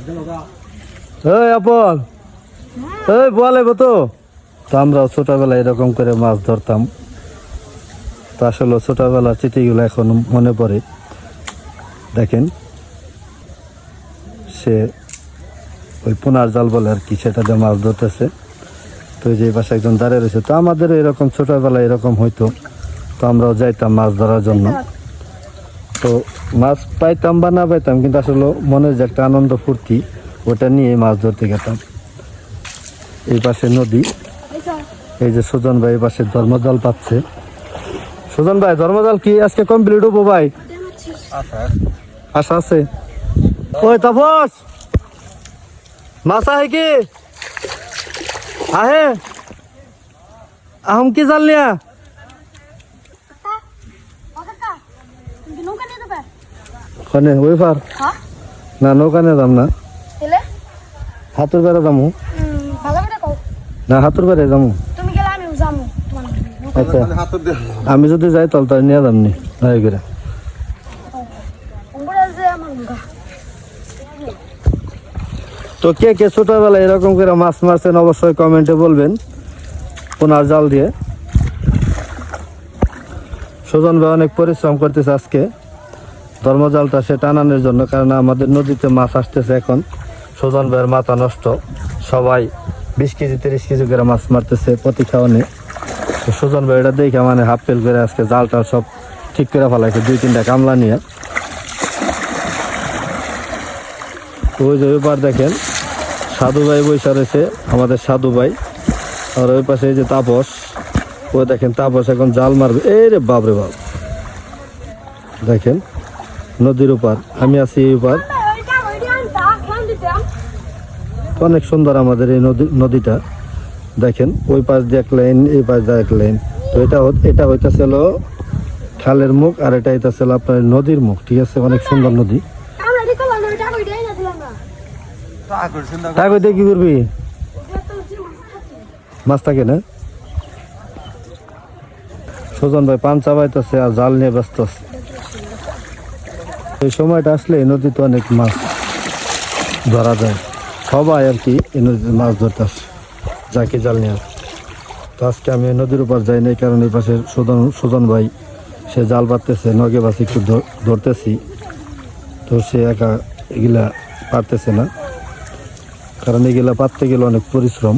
এই আপন এই বলে তো আমরা ছোটবেলায় এরকম করে মাছ ধরতাম। তো আসলে ছোটবেলার স্মৃতিগুলো এখন মনে পড়ে। দেখেন সে ওই পোনার জাল বলে আর কি, সেটা দিয়ে মাছ ধরতেছে। তো যে পাশে একজন দাঁড়িয়ে রয়েছে। তো আমাদের এরকম ছোটবেলায় এরকম হইতো, তো আমরাও যাইতাম মাছ ধরার জন্য। তো মাছ পাইতাম বা না পাইতাম, কিন্তু আসলে মনের যে একটা আনন্দ ফুর্তি, ওটা নিয়ে মাছ ধরতে গেতাম। এই পাশে নদী, এই যে সুজন ভাই এই পাশে ধর্মজাল পাচ্ছে। সুজন ভাই, ধর্মজাল কি আজকে কমপ্লিট হবো ভাই? আশা আছে। ওই তাপস, মাছ আহে কি আহে? আহম কি জাল নিয়া? ওখানে ওই পার না, নৌকা নিয়ে যাম না, হাতুর বেড়ে যাবো না, হাতুর বেড়ে যাবো। আচ্ছা, আমি যদি যাই তাহলে তাই নিয়ে যাম নি ভাই করে। তো কে কে ছোটবেলায় এরকম করে মাছ মারছেন অবশ্যই কমেন্টে বলবেন পোনার জাল দিয়ে। সুজন ভাই অনেক পরিশ্রম করতেছে আজকে ধর্মজালটা সে টানানোর জন্য, কারণ আমাদের নদীতে মাছ আসতেছে এখন। সুজন ভাইয়ের মাথা নষ্ট, সবাই 20 কেজি 30 কেজি করে মাছ মারতেছে প্রতি খাওয়ানে। তো সুজন ভাই এটা দেখে মানে হাফ ফেল করে আজকে জালটা সব ঠিক করে ফেলাইছে 2-3টা কামলা নিয়ে। ওই যে ওইবার দেখেন সাধু ভাই বৈশা রয়েছে, আমাদের সাধু ভাই। আর ওই পাশে এই যে তাপস, ওই দেখেন তাপস এখন জাল মারবে। এই রে বাপ রে বাপ, দেখেন নদীর উপর, আমি আছি এই উপর। অনেক সুন্দর আমাদের এই নদীটা। দেখেন ওই পাশ দিয়ে এক লাইন, এই পাশ দিয়ে এক লাইন। তো এটা হইতেছিল খালের মুখ, আর এটা হইতেছিল আপনার নদীর মুখ। ঠিক আছে, অনেক সুন্দর নদী। কি করবি? মাছ থাকে না। সুজন ভাই পান চাবাইতেছে আর জাল নিয়ে ব্যস্ত আছে। এই সময়টা আসলে এই নদীতে অনেক মাছ ধরা যায়, সবাই আর কি এই নদীতে মাছ ধরতে আসে যাকে জাল নিয়ে। তো আজকে আমি নদীর উপর যাই নাই, কারণ এই পাশে সুজন ভাই সে জাল পাততেছে, নগে বাস একটু ধরতেছি। তো সে একা এগুলা পারতেছে না, কারণ এগুলা পাততে গেলে অনেক পরিশ্রম।